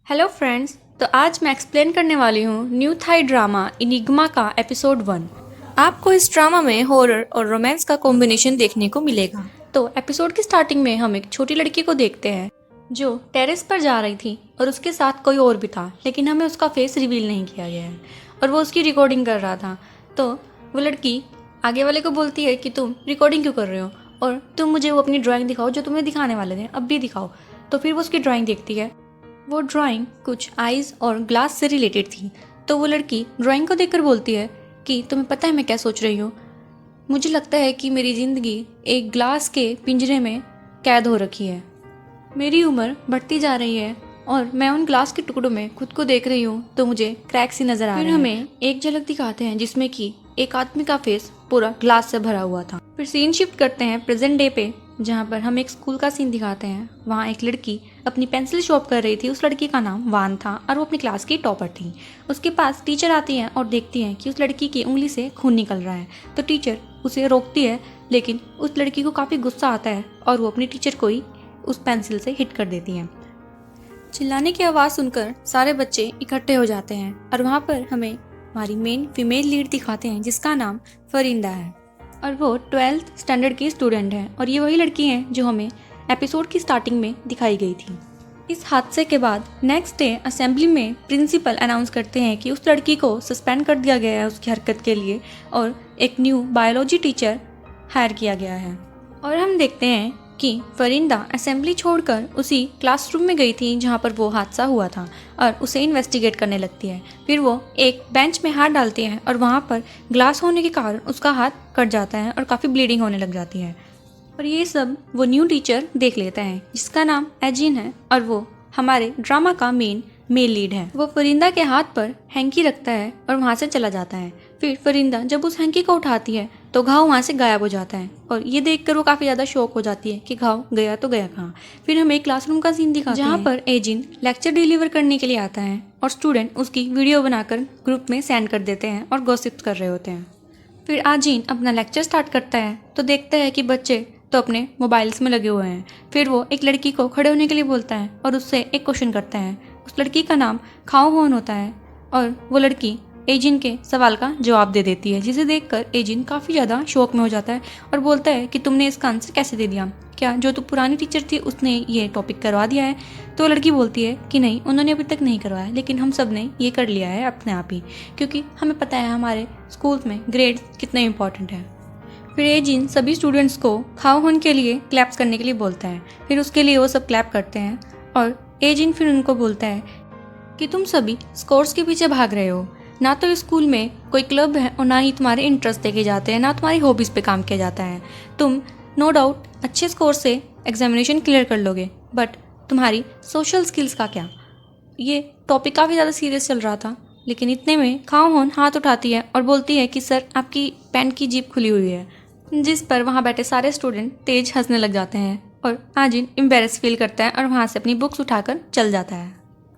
Hello friends, तो आज मैं एक्सप्लेन करने वाली हूँ न्यू थाई ड्रामा इनिग्मा का एपिसोड 1। आपको इस ड्रामा में हॉरर और रोमांस का कॉम्बिनेशन देखने को मिलेगा। तो एपिसोड की स्टार्टिंग में हम एक छोटी लड़की को देखते हैं जो टेरेस पर जा रही थी और उसके साथ कोई और भी था, लेकिन हमें उसका फेस रिवील नहीं किया गया है और वो उसकी रिकॉर्डिंग कर रहा था। तो वो लड़की आगे वाले को बोलती है कि तुम रिकॉर्डिंग क्यों कर रहे हो और तुम मुझे वो अपनी ड्राइंग दिखाओ जो तुम्हें दिखाने वाले थे, अब भी दिखाओ। तो फिर वो उसकी ड्राइंग देखती है। वो ड्राइंग कुछ आइज़ और ग्लास से रिलेटेड थी। तो वो लड़की ड्राइंग को देखकर बोलती है कि तुम्हें पता है मैं क्या सोच रही हूँ? मुझे लगता है कि मेरी ज़िंदगी एक ग्लास के पिंजरे में कैद हो रखी है। मेरी उम्र बढ़ती जा रही है और मैं उन ग्लास के टुकड़ों में खुद को देख रही हूँ तो मुझे क्रैक सी नज़र आ रहे हैं। फिर हमें एक झलक दिखाते हैं जिसमें कि एक आदमी का फेस पूरा ग्लास से भरा हुआ था। फिर सीन शिफ्ट करते हैं प्रेजेंट डे पे, जहाँ पर हम एक स्कूल का सीन दिखाते हैं। वहाँ एक लड़की अपनी पेंसिल शॉप कर रही थी। उस लड़की का नाम वान था और वो अपनी क्लास की टॉपर थी। उसके पास टीचर आती है और देखती हैं कि उस लड़की की उंगली से खून निकल रहा है। तो टीचर उसे रोकती है, लेकिन उस लड़की को काफ़ी गुस्सा आता है और वो अपनी टीचर को ही उस पेंसिल से हिट कर देती है। चिल्लाने की आवाज़ सुनकर सारे बच्चे इकट्ठे हो जाते हैं और वहाँ पर हमें हमारी मेन फीमेल लीड दिखाते हैं जिसका नाम फरिंदा है और वो 12th स्टैंडर्ड की स्टूडेंट है। और ये वही लड़की है जो हमें एपिसोड की स्टार्टिंग में दिखाई गई थी। इस हादसे के बाद नेक्स्ट डे असेंबली में प्रिंसिपल अनाउंस करते हैं कि उस लड़की को सस्पेंड कर दिया गया है उसकी हरकत के लिए और एक न्यू बायोलॉजी टीचर हायर किया गया है। और हम देखते हैं कि फरिंदा असेंबली छोड़कर उसी क्लासरूम में गई थी जहाँ पर वो हादसा हुआ था और उसे इन्वेस्टिगेट करने लगती है। फिर वो एक बेंच में हाथ डालती है और वहाँ पर ग्लास होने के कारण उसका हाथ कट जाता है और काफ़ी ब्लीडिंग होने लग जाती है। और ये सब वो न्यू टीचर देख लेता है जिसका नाम एजिन है और वो हमारे ड्रामा का मेल लीड है। वो फरिंदा के हाथ पर हैंकी रखता है और वहाँ से चला जाता है। फिर फरिंदा जब उस हैंकी को उठाती है तो घाव वहाँ से गायब हो जाता है और ये देखकर वो काफ़ी ज़्यादा शॉक हो जाती है कि घाव गया तो गया कहाँ। फिर हमें एक क्लासरूम का सीन दिखाते हैं जहाँ पर एजिन लेक्चर डिलीवर करने के लिए आता है और स्टूडेंट उसकी वीडियो बनाकर ग्रुप में सेंड कर देते हैं और गॉसिप कर रहे होते हैं। फिर आजिन अपना लेक्चर स्टार्ट करता है तो देखता है कि बच्चे तो अपने मोबाइल्स में लगे हुए हैं। फिर वो एक लड़की को खड़े होने के लिए बोलता है और उससे एक क्वेश्चन करता है। उस लड़की का नाम खाओ होन होता है और वो लड़की एजिन के सवाल का जवाब दे देती है, जिसे देखकर एजिन काफ़ी ज़्यादा शौक में हो जाता है और बोलता है कि तुमने इसका आंसर कैसे दे दिया? क्या जो तू पुरानी टीचर थी उसने ये टॉपिक करवा दिया है? तो लड़की बोलती है कि नहीं, उन्होंने अभी तक नहीं करवाया, लेकिन हम सब ने ये कर लिया है अपने आप ही, क्योंकि हमें पता है हमारे स्कूल में ग्रेड कितने इंपॉर्टेंट है। फिर एजिन सभी स्टूडेंट्स को खाओ होन के लिए क्लैप्स करने के लिए बोलता है। फिर उसके लिए वो सब क्लैप करते हैं और एजिन फिर उनको बोलता है कि तुम सभी स्कोर्स के पीछे भाग रहे हो। ना तो स्कूल में कोई क्लब है और ना ही तुम्हारे इंटरेस्ट देखे जाते हैं, ना तुम्हारी हॉबीज़ पे काम किया जाता है। तुम नो डाउट अच्छे स्कोर से एग्जामिनेशन क्लियर कर लोगे, बट तुम्हारी सोशल स्किल्स का क्या? ये टॉपिक काफ़ी ज़्यादा सीरियस चल रहा था, लेकिन इतने में खाओ होन हाथ उठाती है और बोलती है कि सर आपकी पैंट की जेब खुली हुई है, जिस पर वहाँ बैठे सारे स्टूडेंट तेज हंसने लग जाते हैं और आजिन एम्बेरस फील करता है और वहाँ से अपनी बुक्स उठाकर चल जाता है।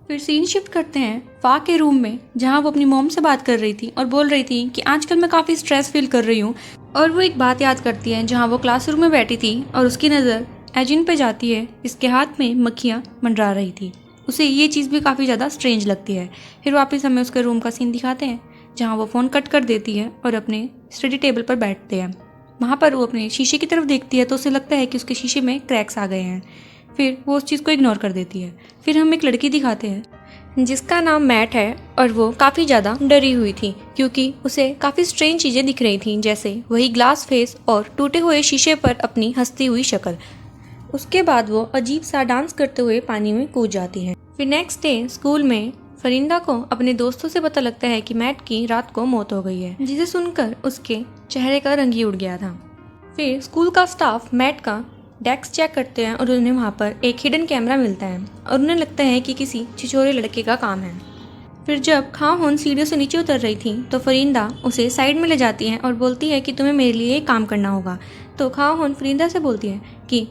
फिर सीन शिफ्ट करते हैं फा के रूम में, जहाँ वो अपनी मॉम से बात कर रही थी और बोल रही थी कि आजकल मैं काफ़ी स्ट्रेस फील कर रही हूँ। और वो एक बात याद करती है जहाँ वो क्लासरूम में बैठी थी और उसकी नज़र एजिन पे जाती है, इसके हाथ में मक्खियाँ मंडरा रही थी। उसे ये चीज़ भी काफ़ी ज़्यादा स्ट्रेंज लगती है। फिर वापस हमें उसके रूम का सीन दिखाते हैं जहाँ वो फ़ोन कट कर देती है और अपने स्टडी टेबल पर बैठते हैं। वहाँ पर वो अपने शीशे की तरफ देखती है तो उसे लगता है कि उसके शीशे में क्रैक्स आ गए हैं। फिर वो उस चीज़ को इग्नोर कर देती है। फिर हम एक लड़की दिखाते हैं जिसका नाम मैट है और वो काफ़ी ज़्यादा डरी हुई थी क्योंकि उसे काफ़ी स्ट्रेंज चीज़ें दिख रही थी, जैसे वही ग्लास फेस और टूटे हुए शीशे पर अपनी हंसती हुई शक्ल। उसके बाद वो अजीब सा डांस करते हुए पानी में कूद जाती है। फिर नेक्स्ट डे स्कूल में फरिंदा को अपने दोस्तों से पता लगता है कि मैट की रात को मौत हो गई है, जिसे सुनकर उसके चेहरे का रंग ही उड़ गया था। फिर स्कूल का स्टाफ मैट का डेस्क चेक करते हैं और उन्हें वहाँ पर एक हिडन कैमरा मिलता है और उन्हें लगता है कि किसी छिछोरे लड़के का काम है। फिर जब खाओ होन सीढ़ियों से नीचे उतर रही थी तो फरिंदा उसे साइड में ले जाती है और बोलती है कि तुम्हें मेरे लिए एक काम करना होगा। तो खाओ होन फरिंदा से बोलती है कि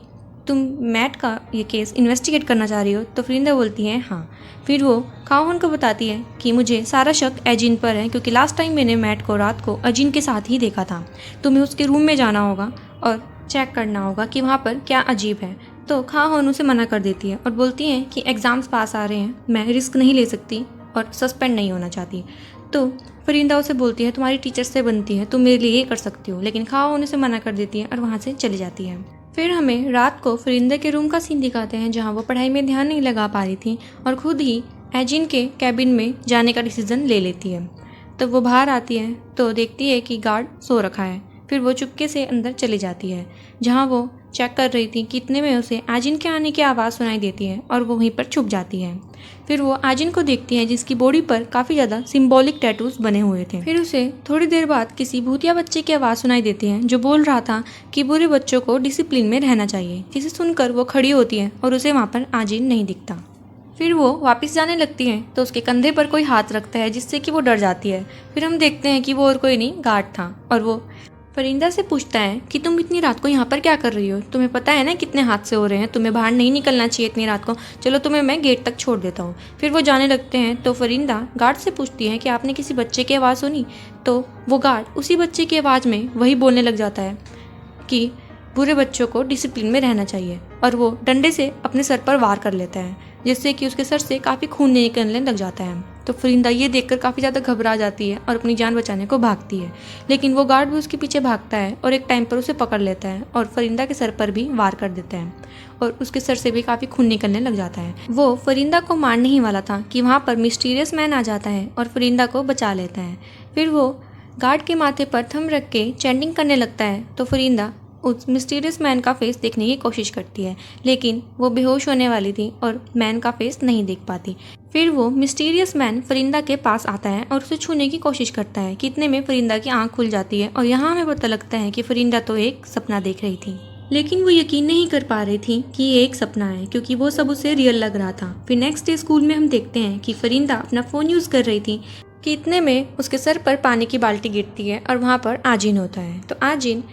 तुम मैट का ये केस इन्वेस्टिगेट करना चाह रही हो? तो फरिंदा बोलती है हाँ। फिर वो खाओ होन को बताती है कि मुझे सारा शक एजिन पर है क्योंकि लास्ट टाइम मैंने मैट को रात को एजिन के साथ ही देखा था। तुम्हें उसके रूम में जाना होगा और चेक करना होगा कि वहाँ पर क्या अजीब है। तो खा होन उसे मना कर देती है और बोलती है कि एग्ज़ाम्स पास आ रहे हैं, मैं रिस्क नहीं ले सकती और सस्पेंड नहीं होना चाहती। तो फरिंदा उसे बोलती है तुम्हारी टीचर से बनती है, तुम मेरे लिए ये कर सकती हो, लेकिन खा होन उसे मना कर देती है और वहाँ से चली जाती है। फिर हमें रात को फरिंदा के रूम का सीन दिखाते हैं जहाँ वो पढ़ाई में ध्यान नहीं लगा पा रही थी और खुद ही एजिन के कैबिन में जाने का डिसीज़न ले लेती है। तो वो बाहर आती है तो देखती है कि गार्ड सो रखा है। फिर वो चुपके से अंदर चली जाती है जहाँ वो चेक कर रही थी कि इतने में उसे आजिन के आने की आवाज़ सुनाई देती है और वो वहीं पर छुप जाती है। फिर वो आजिन को देखती है जिसकी बॉडी पर काफ़ी ज़्यादा सिंबॉलिक टैटूज बने हुए थे। फिर उसे थोड़ी देर बाद किसी भूतिया बच्चे की आवाज़ सुनाई देती है जो बोल रहा था कि बुरे बच्चों को डिसिप्लिन में रहना चाहिए, जिसे सुनकर वो खड़ी होती है और उसे वहाँ पर आजिन नहीं दिखता। फिर वो वापस जाने लगती है तो उसके कंधे पर कोई हाथ रखता है जिससे कि वो डर जाती है। फिर हम देखते हैं कि वो और कोई नहीं गार्ड था और वो फरिंदा से पूछता है कि तुम इतनी रात को यहाँ पर क्या कर रही हो, तुम्हें पता है ना कितने हादसे हो रहे हैं, तुम्हें बाहर नहीं निकलना चाहिए इतनी रात को, चलो तुम्हें मैं गेट तक छोड़ देता हूँ। फिर वो जाने लगते हैं तो फरिंदा गार्ड से पूछती है कि आपने किसी बच्चे की आवाज़ सुनी। तो वो गार्ड उसी बच्चे की आवाज़ में वही बोलने लग जाता है कि बुरे बच्चों को डिसिप्लिन में रहना चाहिए और वो डंडे से अपने सर पर वार कर लेता है जिससे कि उसके सर से काफ़ी खून निकलने लग जाता है। तो फरिंदा ये देखकर काफ़ी ज़्यादा घबरा जाती है और अपनी जान बचाने को भागती है, लेकिन वो गार्ड भी उसके पीछे भागता है और एक टाइम पर उसे पकड़ लेता है और फरिंदा के सर पर भी वार कर देता है और उसके सर से भी काफ़ी खून निकलने लग जाता है। वो फरिंदा को मारने ही वाला था कि वहाँ पर मिस्टीरियस मैन आ जाता है और फरिंदा को बचा लेता है। फिर वो गार्ड के माथे पर थंब रख के चैंटिंग करने लगता है तो फरिंदा उस मिस्टीरियस मैन का फेस देखने की कोशिश करती है, लेकिन वो बेहोश होने वाली थी और मैन का फेस नहीं देख पाती। फिर वो मिस्टीरियस मैन फरिंदा के पास आता है और उसे छूने की कोशिश करता है कि इतने में फरिंदा की आंख खुल जाती है और यहाँ हमें पता लगता है कि फरिंदा तो एक सपना देख रही थी, लेकिन वो यकीन नहीं कर पा रही थी कि ये एक सपना है क्योंकि वो सब उसे रियल लग रहा था। फिर नेक्स्ट डे स्कूल में हम देखते हैं कि फरिंदा अपना फ़ोन यूज़ कर रही थी कि इतने में उसके सर पर पानी की बाल्टी गिरती है और वहाँ पर आजिन होता है। तो आजिन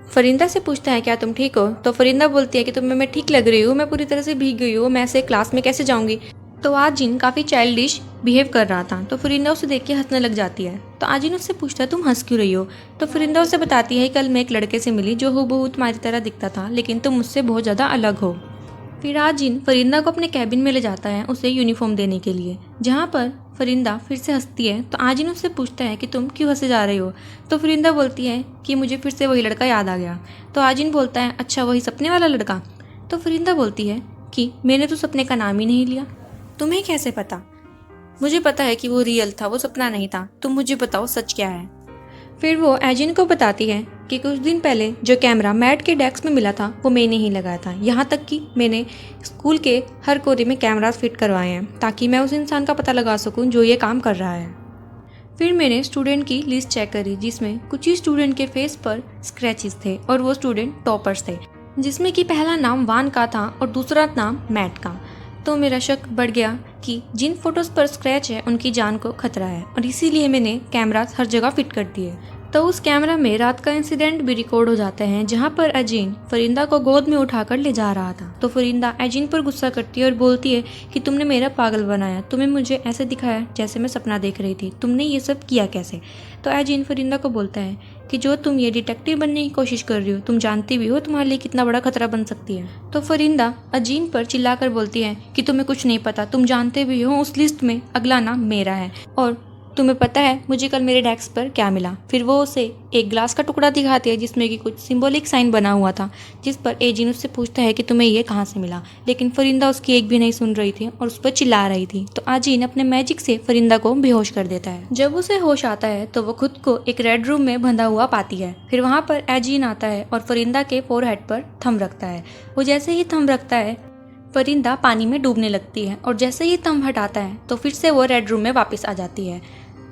फरिंदा से पूछता है क्या तुम ठीक हो। तो फरिंदा बोलती है कि तुम्हें मैं ठीक लग रही हूँ, मैं पूरी तरह से भीग गई हूँ, मैं ऐसे क्लास में कैसे जाऊँगी। तो आजिन काफ़ी चाइल्डिश बिहेव कर रहा था तो फरिंदा उसे देख के हंसने लग जाती है। तो आजिन उससे पूछता है तुम हंस क्यों रही हो। तो फरिंदा उसे बताती है कल मैं एक लड़के से मिली जो हूबहू तुम्हारी तरह दिखता था, लेकिन तुम मुझसे बहुत ज़्यादा अलग हो। फिर आजिन फरिंदा को अपने कैबिन में ले जाता है उसे यूनिफॉर्म देने के लिए, जहाँ पर फरिंदा फिर से हंसती है। तो आजिन उससे पूछता है कि तुम क्यों हंसे जा रही हो। तो फरिंदा बोलती है कि मुझे फिर से वही लड़का याद आ गया। तो आजिन बोलता है अच्छा वही सपने वाला लड़का। तो फरिंदा बोलती है कि मैंने तो सपने का नाम ही नहीं लिया, तुम्हें कैसे पता। मुझे पता है कि वो रियल था, वो सपना नहीं था, तुम मुझे बताओ सच क्या है। फिर वो एजिन को बताती है कि कुछ दिन पहले जो कैमरा मैट के डेस्क में मिला था वो मैंने ही लगाया था, यहाँ तक कि मैंने स्कूल के हर कोने में कैमरास फिट करवाए हैं ताकि मैं उस इंसान का पता लगा सकूं जो ये काम कर रहा है। फिर मैंने स्टूडेंट की लिस्ट चेक करी जिसमें कुछ ही स्टूडेंट के फेस पर स्क्रैचेस थे और वो स्टूडेंट टॉपर्स थे, जिसमें कि पहला नाम वान का था और दूसरा नाम मैट का। तो मेरा शक बढ़ गया कि जिन फोटोज़ पर स्क्रैच है उनकी जान को खतरा है और इसीलिए मैंने कैमरास हर जगह फिट कर दिए। तो उस कैमरा में रात का इंसिडेंट भी रिकॉर्ड हो जाता है जहाँ पर अजीन फरिंदा को गोद में उठाकर ले जा रहा था। तो फरिंदा अजीन पर गुस्सा करती है और बोलती है कि तुमने मेरा पागल बनाया, तुमने मुझे ऐसे दिखाया जैसे मैं सपना देख रही थी, तुमने ये सब किया कैसे। तो अजीन फरिंदा को बोलता है कि जो तुम ये डिटेक्टिव बनने की कोशिश कर रही हो, तुम जानती भी हो तुम्हारे लिए कितना बड़ा खतरा बन सकती है। तो फरिंदा अजीन पर चिल्लाकर बोलती है कि तुम्हें कुछ नहीं पता, तुम जानते भी हो उस लिस्ट में अगला नाम मेरा है और तुम्हें पता है मुझे कल मेरे डेस्क पर क्या मिला। फिर वो उसे एक ग्लास का टुकड़ा दिखाती है जिसमें कि कुछ सिंबॉलिक साइन बना हुआ था, जिस पर एजिन उससे पूछता है कि तुम्हें ये कहाँ से मिला, लेकिन फरिंदा उसकी एक भी नहीं सुन रही थी और उस पर चिल्ला रही थी। तो आजीन अपने मैजिक से फरिंदा को बेहोश कर देता है। जब उसे होश आता है तो वो खुद को एक रेड रूम में बंधा हुआ पाती है। फिर वहाँ पर एजिन आता है और फरिंदा के फोरहेड पर थंब रखता है। वो जैसे ही थंब रखता है फरिंदा पानी में डूबने लगती है और जैसे ही थंब हटाता है तो फिर से वो रेड रूम में वापस आ जाती है।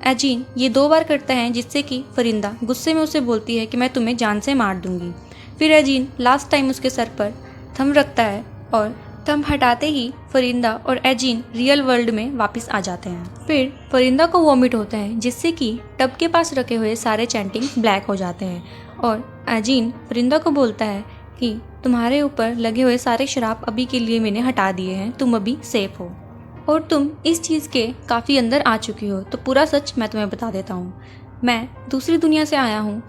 एजिन ये 2 बार करता है जिससे कि फरिंदा गुस्से में उसे बोलती है कि मैं तुम्हें जान से मार दूंगी। फिर एजिन लास्ट टाइम उसके सर पर थंब रखता है और थंब हटाते ही फरिंदा और एजिन रियल वर्ल्ड में वापस आ जाते हैं। फिर फरिंदा को वॉमिट होता है जिससे कि टब के पास रखे हुए सारे चैंटिंग ब्लैक हो जाते हैं और एजिन फरिंदा को बोलता है कि तुम्हारे ऊपर लगे हुए सारे शराब अभी के लिए मैंने हटा दिए हैं, तुम अभी सेफ हो और तुम इस चीज़ के काफ़ी अंदर आ चुकी हो। तो पूरा सच मैं तुम्हें बता देता हूँ, मैं दूसरी दुनिया से आया हूँ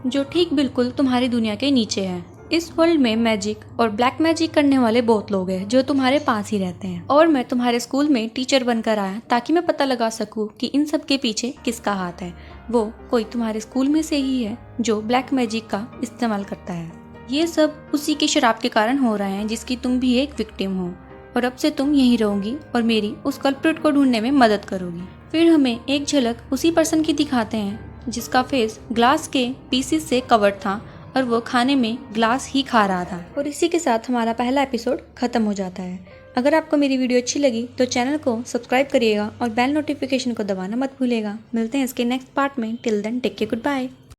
जो ठीक बिल्कुल तुम्हारी दुनिया के नीचे है इस वर्ल्ड में मैजिक और ब्लैक मैजिक करने वाले बहुत लोग हैं जो तुम्हारे पास ही रहते हैं, और मैं तुम्हारे स्कूल में टीचर बनकर आया ताकि मैं पता लगा सकूं कि इन सब के पीछे किसका हाथ है। वो कोई तुम्हारे स्कूल में से ही है जो ब्लैक मैजिक का इस्तेमाल करता है। ये सब उसी के शराब के कारण हो रहा है जिसकी तुम भी एक विक्टिम हो, और अब से तुम यहीं रहोगी और मेरी उस कल्प्रिट को ढूंढने में मदद करोगी। फिर हमें एक झलक उसी पर्सन की दिखाते हैं जिसका फेस ग्लास के पीसेस से कवर्ड था और वो खाने में ग्लास ही खा रहा था। और इसी के साथ हमारा पहला एपिसोड खत्म हो जाता है। अगर आपको मेरी वीडियो अच्छी लगी तो चैनल को सब्सक्राइब करिएगा और बेल नोटिफिकेशन को दबाना मत भूलिएगा। मिलते हैं इसके नेक्स्ट पार्ट में। Till then take care, good bye.